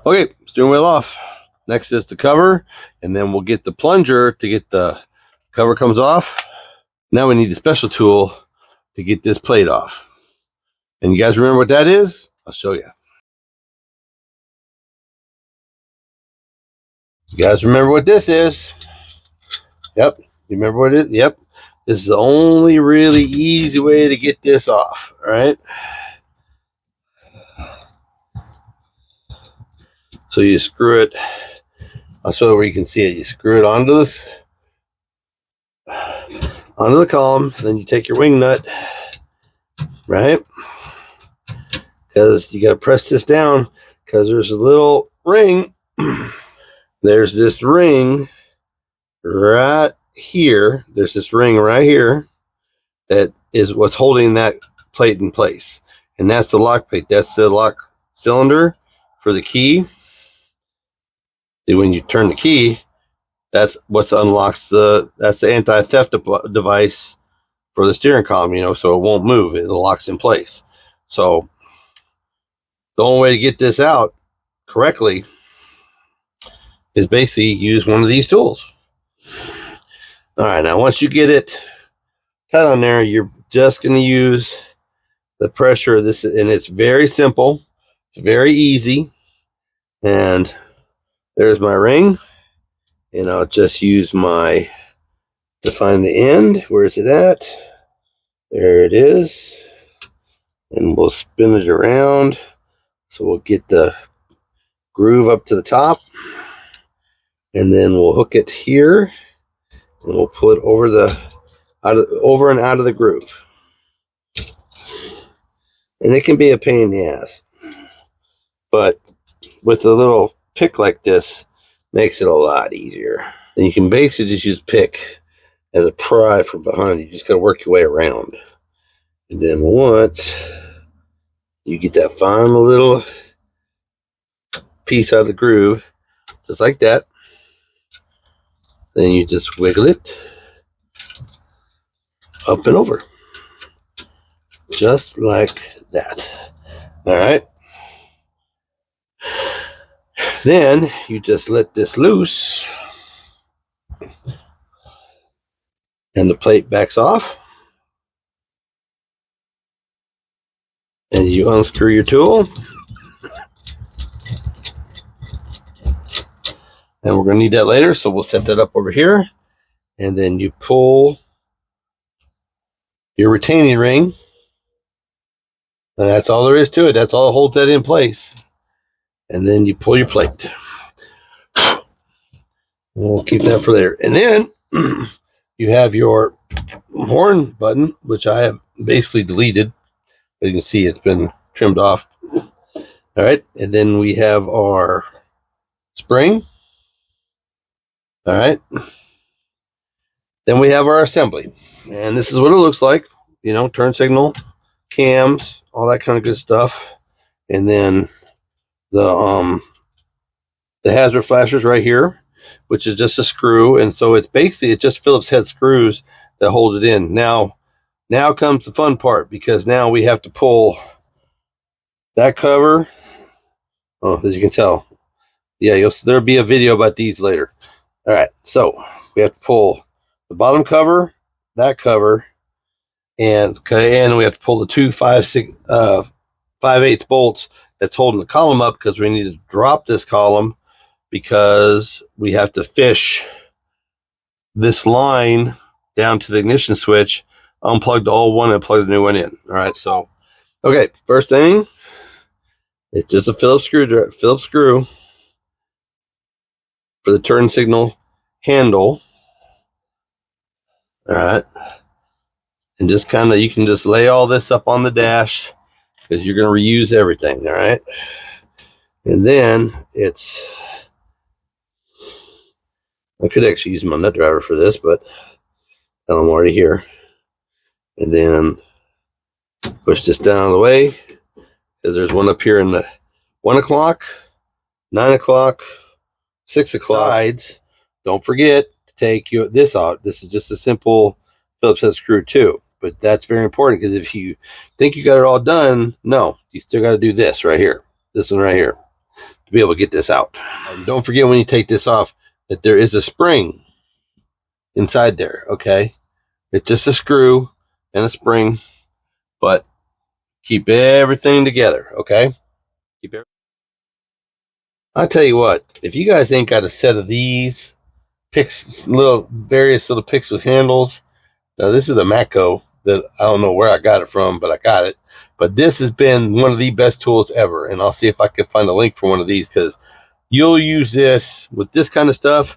Okay, steering wheel off. Next is the cover, and then we'll get the plunger to get the cover comes off. Now we need a special tool to get this plate off. And you guys remember what that is? I'll show you. You guys remember what this is? Yep. You remember what it is? Yep. This is the only really easy way to get this off. All right. So you screw it. I'll show you where you can see it. You screw it onto this, onto the column. Then you take your wing nut, right? Because you got to press this down because there's a little ring. There's this ring right here. There's this ring right here that is what's holding that plate in place. And that's the lock plate. That's the lock cylinder for the key. And when you turn the key, that's what unlocks that's the anti-theft device for the steering column, you know, so it won't move. It locks in place. So the only way to get this out correctly is basically use one of these tools. All right, now once you get it tight on there, you're just going to use the pressure of this, and it's very simple. It's very easy. And there's my ring, and I'll just use to find the end. Where is it at? There it is. And we'll spin it around. So we'll get the groove up to the top. And then we'll hook it here, and we'll pull it over over and out of the groove. And it can be a pain in the ass, but with a little pick like this, makes it a lot easier. And you can basically just use pick as a pry from behind. You just got to work your way around. And then once you get that final little piece out of the groove, just like that, then you just wiggle it up and over. Just like that. All right. Then you just let this loose, and the plate backs off. And you unscrew your tool. And we're going to need that later, so we'll set that up over here. And then you pull your retaining ring. And that's all there is to it. That's all that holds that in place. And then you pull your plate. We'll keep that for later. And then you have your horn button, which I have basically deleted. As you can see, it's been trimmed off. All right. And then we have our spring. All right. Then we have our assembly. And this is what it looks like. You know, turn signal, cams, all that kind of good stuff. And then the hazard flashers right here, which is just a screw. And so it's just Phillips head screws that hold it in. Now comes the fun part, because now we have to pull that cover. Oh, as you can tell. Yeah, there'll be a video about these later. All right, so we have to pull the bottom cover, that cover, and we have to pull the two 5/8 bolts that's holding the column up, because we need to drop this column, because we have to fish this line down to the ignition switch, unplug the old one and plug the new one in. All right, so okay, first thing, it's just a Phillips screw for the turn signal handle. All right, and just you can just lay all this up on the dash, because you're going to reuse everything. All right, and then I could actually use my nut driver for this, but I'm already here. And then push this down the way, because there's one up here in the 1 o'clock, 9 o'clock, 6 o'clock sides. Don't forget to take this out. This is just a simple Phillips head screw too, but that's very important, because if you think you got it all done, no, you still got to do this right here, this one right here. to be able to get this out. Don't forget when you take this off that there is a spring inside there, okay? It's just a screw and a spring, but keep everything together, okay? I'll tell you what, if you guys ain't got a set of these picks, various little picks with handles, now this is a Matco that I don't know where I got it from, but I got it. But this has been one of the best tools ever, and I'll see if I can find a link for one of these, because you'll use this with this kind of stuff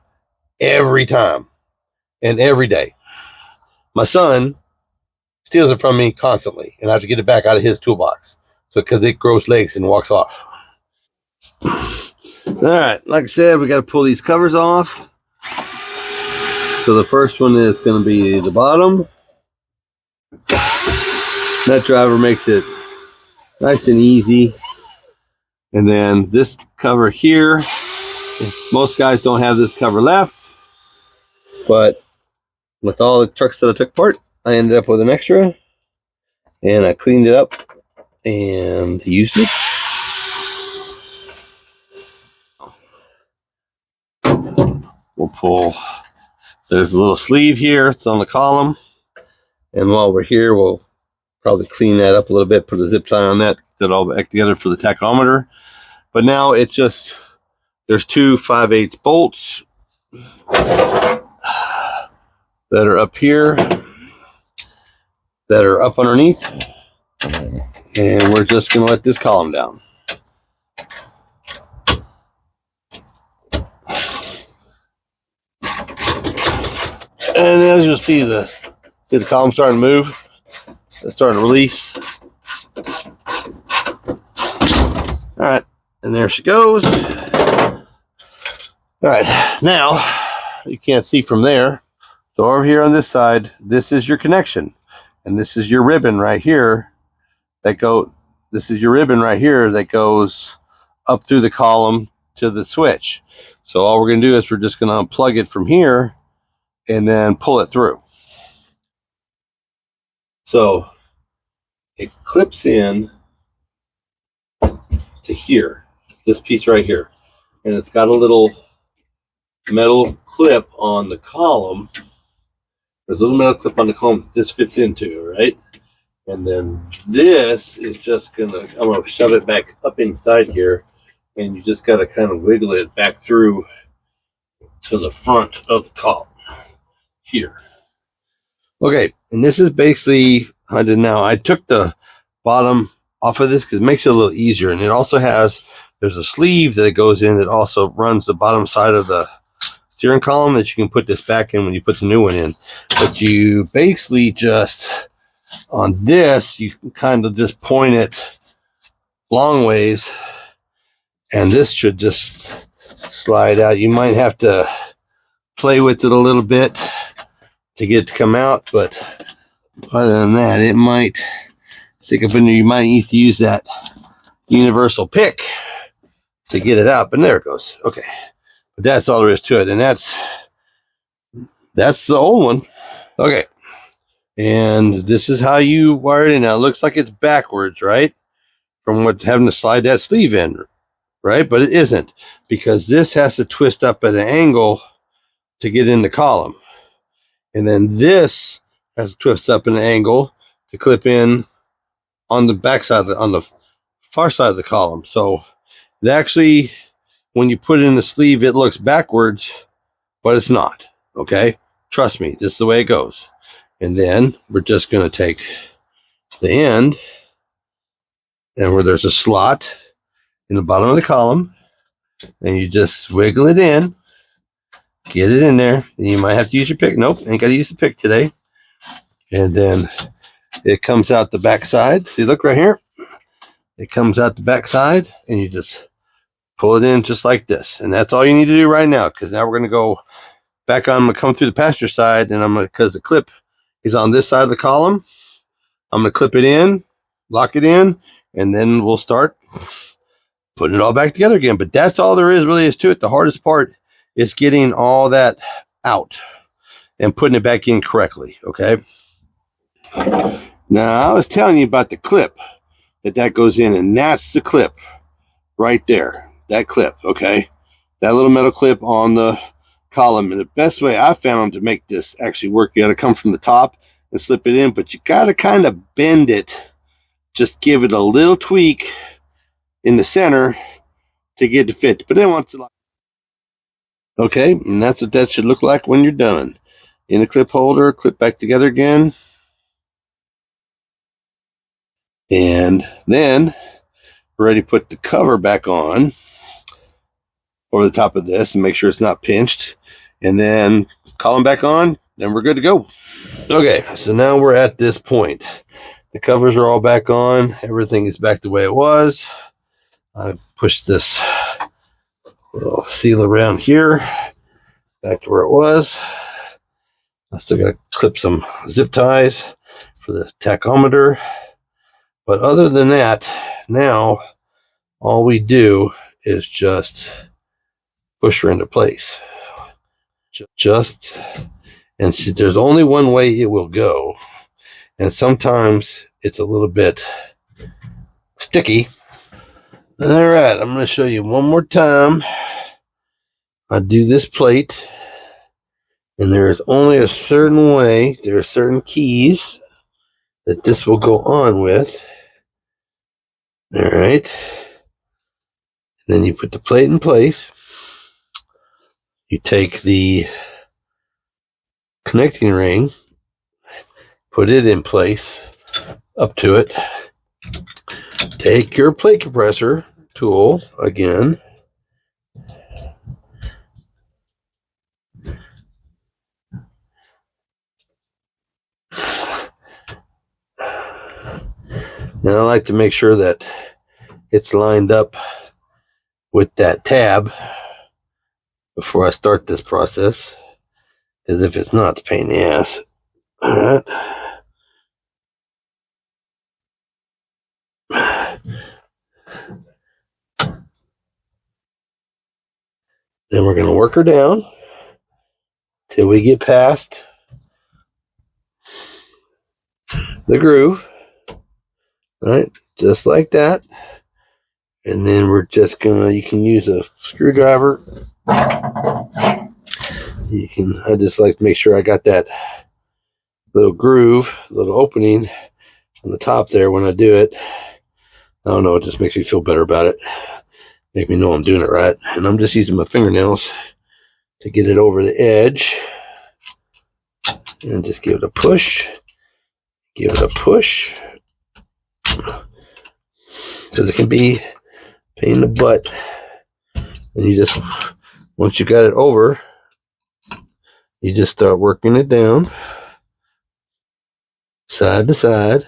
every time and every day. My son steals it from me constantly, and I have to get it back out of his toolbox, so because it grows legs and walks off. All right, like I said, we got to pull these covers off. So the first one is going to be the bottom. That driver makes it nice and easy. And then this cover here, most guys don't have this cover left, but with all the trucks that I took apart, I ended up with an extra, and I cleaned it up and used it. We'll pull, there's a little sleeve here, it's on the column, and while we're here, we'll probably clean that up a little bit, put a zip tie on that, get it all back together for the tachometer. But now it's just, there's two 5/8 bolts that are up here, that are up underneath, and we're just going to let this column down. And as you'll see, the column starting to move, it's starting to release. All right, and there she goes. All right, now you can't see from there. So over here on this side, this is your connection, and this is your ribbon right here that this is your ribbon right here that goes up through the column to the switch. So all we're going to do is we're just going to unplug it from here and then pull it through. So it clips in to here, this piece right here, and it's got a little metal clip on the column. There's a little metal clip on the column that this fits into, right? And then this is just I'm gonna shove it back up inside here, and you just gotta kind of wiggle it back through to the front of the column here. Okay, and this is basically how I did now. I took the bottom off of this because it makes it a little easier, and it also there's a sleeve that it goes in that also runs the bottom side of the steering column that you can put this back in when you put the new one in. But you basically just, on this, you can kind of just point it long ways, and this should just slide out. You might have to play with it a little bit to get it to come out, but other than that, it might stick up in there. You might need to use that universal pick to get it out, but there it goes. Okay, but that's all there is to it, and that's the old one. Okay, and this is how you wire it in. Now it looks like it's backwards, right, from having to slide that sleeve in, right? But it isn't, because this has to twist up at an angle to get in the column, and then this has to twist up at an angle to clip in on the back side on the far side of the column. So it actually, when you put it in the sleeve, it looks backwards, but it's not. Okay, trust me, this is the way it goes. And then we're just going to take the end, and where there's a slot in the bottom of the column, and you just wiggle it in, get it in there. And you might have to use your pick. Nope, ain't got to use the pick today. And then it comes out the back side. See, look right here. It comes out the back side, and you just pull it in just like this. And that's all you need to do right now, because now we're going to go back on. I'm going to come through the passenger side, and because the clip is on this side of the column, I'm going to clip it in, lock it in, and then we'll start putting it all back together again. But that's all there really is to it. The hardest part is getting all that out and putting it back in correctly. Okay. Now, I was telling you about the clip that goes in, and that's the clip right there. that clip, okay? That little metal clip on the column. And the best way I found to make this actually work, you got to come from the top and slip it in, but you got to kind of bend it. Just give it a little tweak in the center to get it to fit. But then once it, okay, and that's what that should look like when you're done. In the clip holder, clip back together again. And then we're ready to put the cover back on over the top of this and make sure it's not pinched. And then column back on, then we're good to go. Okay, so now we're at this point. The covers are all back on. Everything is back the way it was. I've pushed this little seal around here back to where it was. I still got to clip some zip ties for the tachometer. But other than that, now all we do is just push her into place. And there's only one way it will go. And sometimes it's a little bit sticky. All right, I'm going to show you one more time. I do this plate, and there is only a certain way. There are certain keys that this will go on with. All right. Then you put the plate in place. You take the connecting ring, put it in place up to it. Take your plate compressor tool again. And I like to make sure that it's lined up with that tab before I start this process, because if it's not, it's a pain in the ass. All right. Then we're going to work her down till we get past the groove. All right, just like that. And then we're just gonna, you can use a screwdriver. You can, I just like to make sure I got that little groove, little opening on the top there when I do it. I don't know, it just makes me feel better about it. Make me know I'm doing it right. And I'm just using my fingernails to get it over the edge. And just give it a push. Give it a push. Because it can be a pain in the butt. And you just, once you got it over, you just start working it down side to side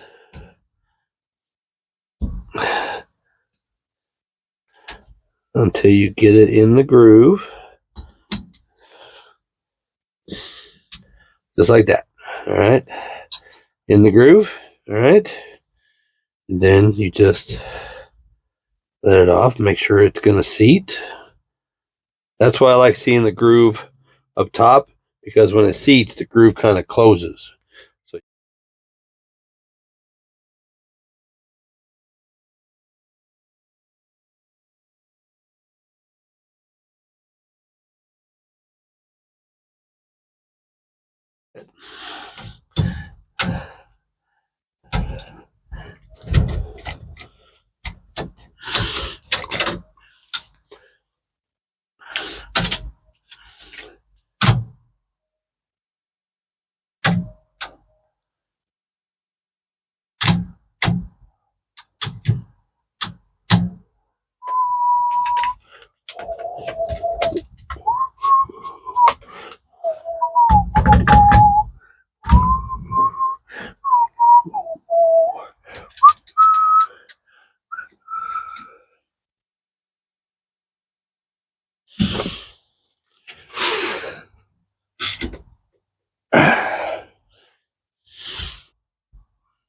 until you get it in the groove, just like that. All right, in the groove. All right, and then you just let it off, make sure it's going to seat. That's why I like seeing the groove up top, because when it seats, the groove kind of closes. So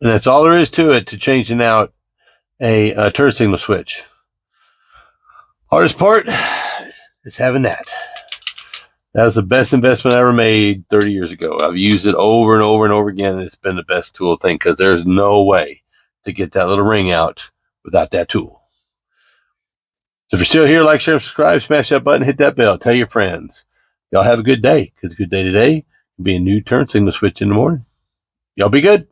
and that's all there is to it, to changing out a turn signal switch. Hardest part is having that. That was the best investment I ever made 30 years ago. I've used it over and over and over again, and it's been the best tool thing, because there's no way to get that little ring out without that tool. So if you're still here, like, share, and subscribe, smash that button, hit that bell, tell your friends. Y'all have a good day, because a good day today can be a new turn signal switch in the morning. Y'all be good.